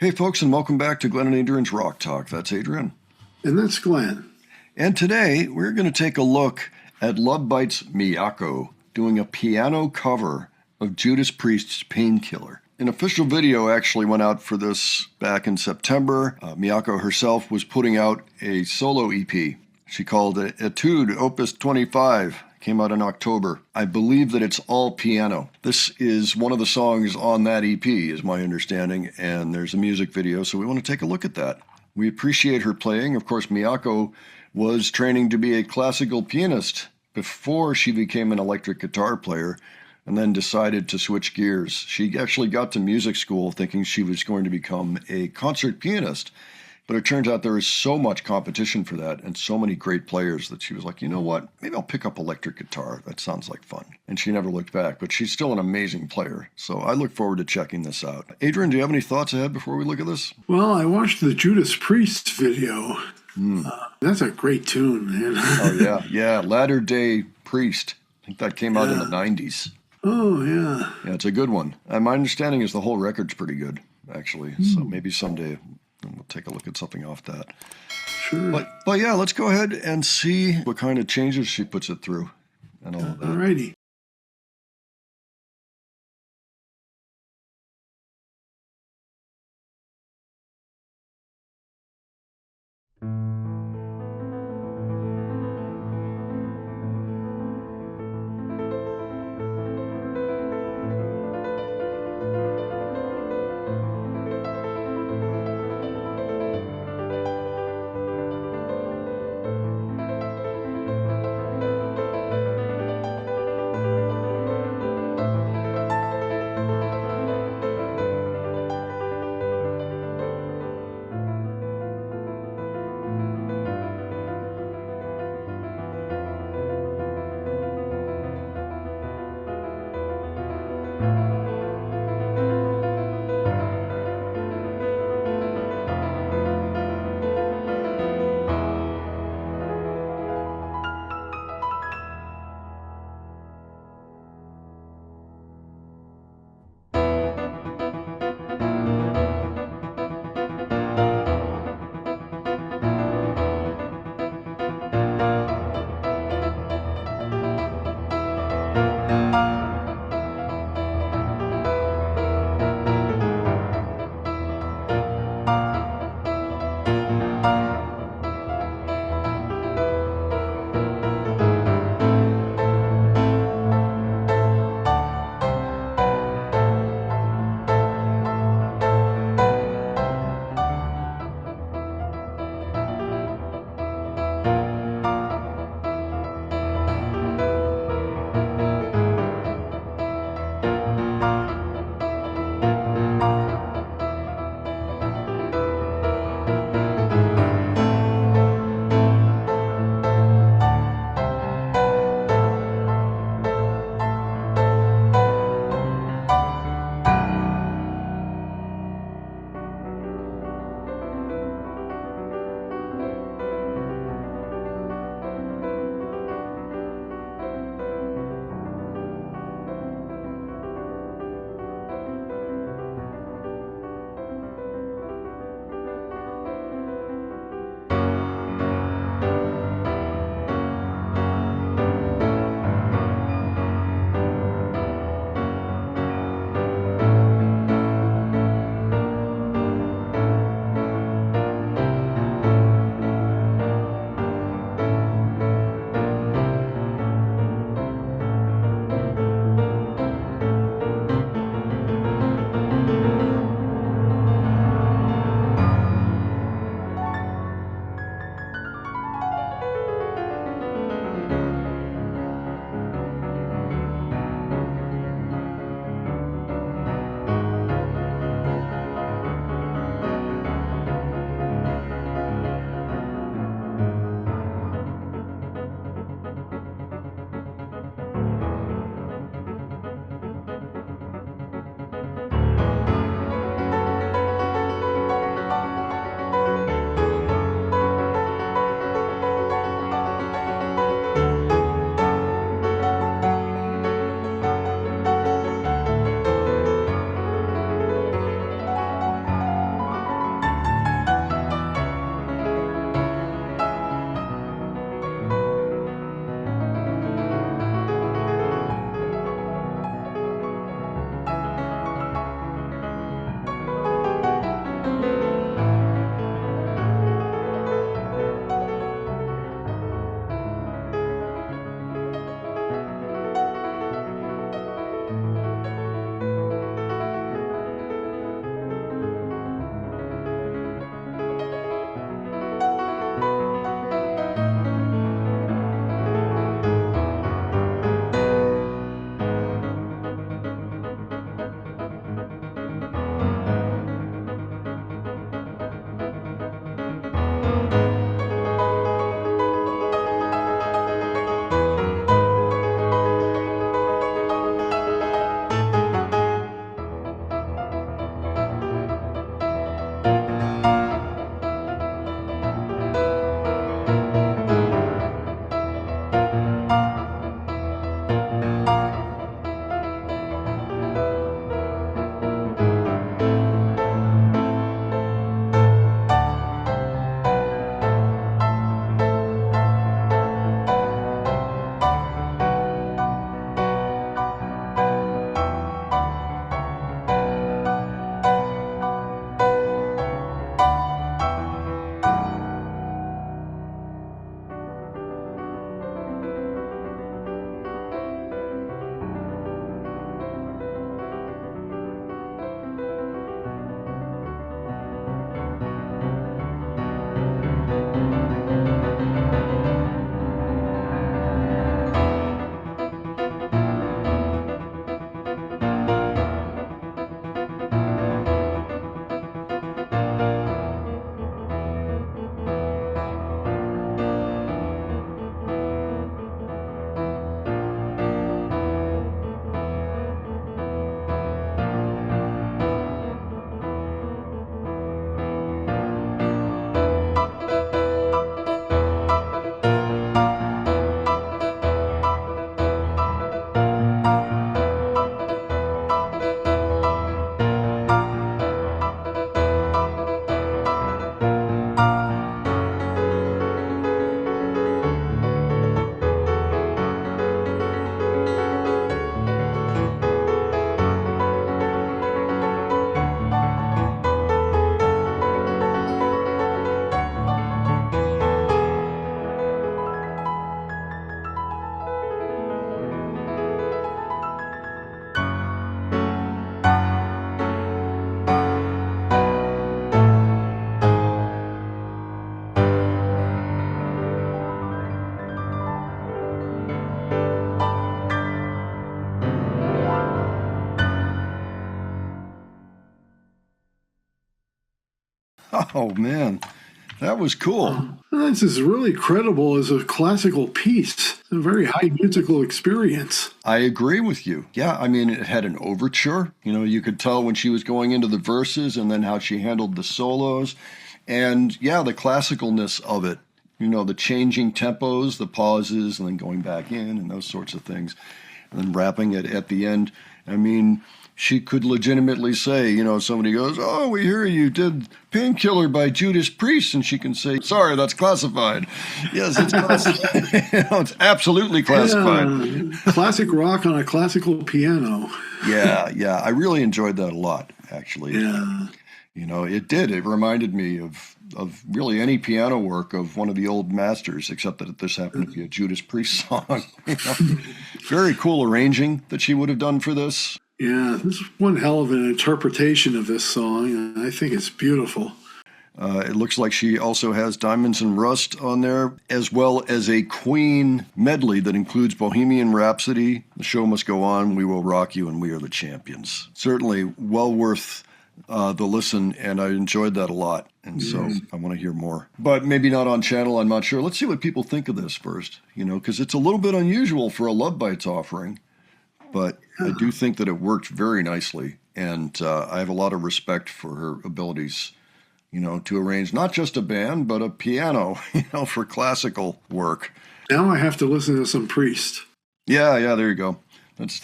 Hey folks, and welcome back to Glenn and Adrian's Rock Talk. That's Adrian. And that's Glenn. And today we're going to take a look at Lovebites' Miyako doing a piano cover of Judas Priest's Painkiller. An official video actually went out for this back in September. Miyako herself was putting out a solo EP. She called it Etude Opus 25. Came out in October. I believe that it's all piano. This is one of the songs on that EP, is my understanding, and there's a music video, so we want to take a look at that. We appreciate her playing. Of course, Miyako was training to be a classical pianist before she became an electric guitar player and then decided to switch gears. She actually got to music school thinking she was going to become a concert pianist. But it turns out there is so much competition for that and so many great players that she was like, you know what, maybe I'll pick up electric guitar. That sounds like fun. And she never looked back, but she's still an amazing player. So I look forward to checking this out. Adrian, do you have any thoughts ahead before we look at this? Well, I watched the Judas Priest video. That's a great tune, man. Oh, yeah. Yeah, Latter Day Priest. I think that came out in the 90s. Oh, yeah. Yeah, it's a good one. And my understanding is the whole record's pretty good, actually. So maybe someday we'll take a look at something off that. Sure. But yeah, let's go ahead and see what kind of changes she puts it through and all of that. All righty. Oh, man. That was cool. This is really credible as a classical piece. A very high musical experience. I agree with you. Yeah, I mean, it had an overture. You know, you could tell when she was going into the verses and then how she handled the solos. And yeah, the classicalness of it. You know, the changing tempos, the pauses, and then going back in and those sorts of things. And then wrapping it at the end. I mean, she could legitimately say, you know, somebody goes, "Oh, we hear you did Painkiller by Judas Priest," and she can say, "Sorry, that's classified." Yes, it's classified. You know, it's absolutely classified. Yeah, classic rock on a classical piano. Yeah, I really enjoyed that a lot, actually. Yeah. You know, it did. It reminded me of really any piano work of one of the old masters, except that this happened to be a Judas Priest song. You know? Very cool arranging that she would have done for this. Yeah, this is one hell of an interpretation of this song, and I think it's beautiful. It looks like she also has Diamonds and Rust on there, as well as a Queen medley that includes Bohemian Rhapsody, The Show Must Go On, We Will Rock You, and We Are the Champions. Certainly well worth the listen, and I enjoyed that a lot, and so I want to hear more. But maybe not on channel, I'm not sure. Let's see what people think of this first, you know, because it's a little bit unusual for a Lovebites offering. But I do think that it worked very nicely, and I have a lot of respect for her abilities, you know, to arrange not just a band, but a piano, you know, for classical work. Now I have to listen to some Priest. Yeah, there you go. That's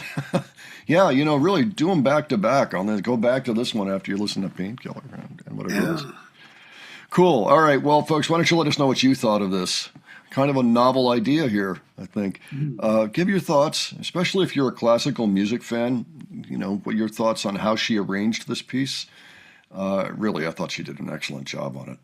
yeah, you know, really do them back to back. I'll then go back to this one after you listen to Painkiller and whatever else. Cool. All right. Well, folks, why don't you let us know what you thought of this? Kind of a novel idea here, I think. Give your thoughts, especially if you're a classical music fan, you know, what your thoughts on how she arranged this piece. Really, I thought she did an excellent job on it.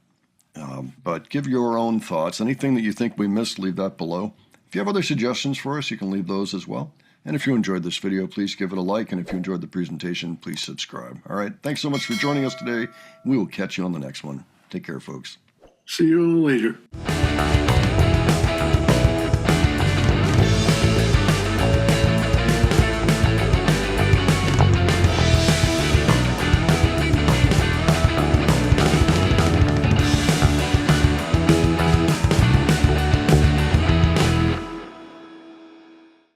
But give your own thoughts. Anything that you think we missed, leave that below. If you have other suggestions for us, you can leave those as well. And if you enjoyed this video, please give it a like. And if you enjoyed the presentation, please subscribe. All right. Thanks so much for joining us today. We will catch you on the next one. Take care, folks. See you later.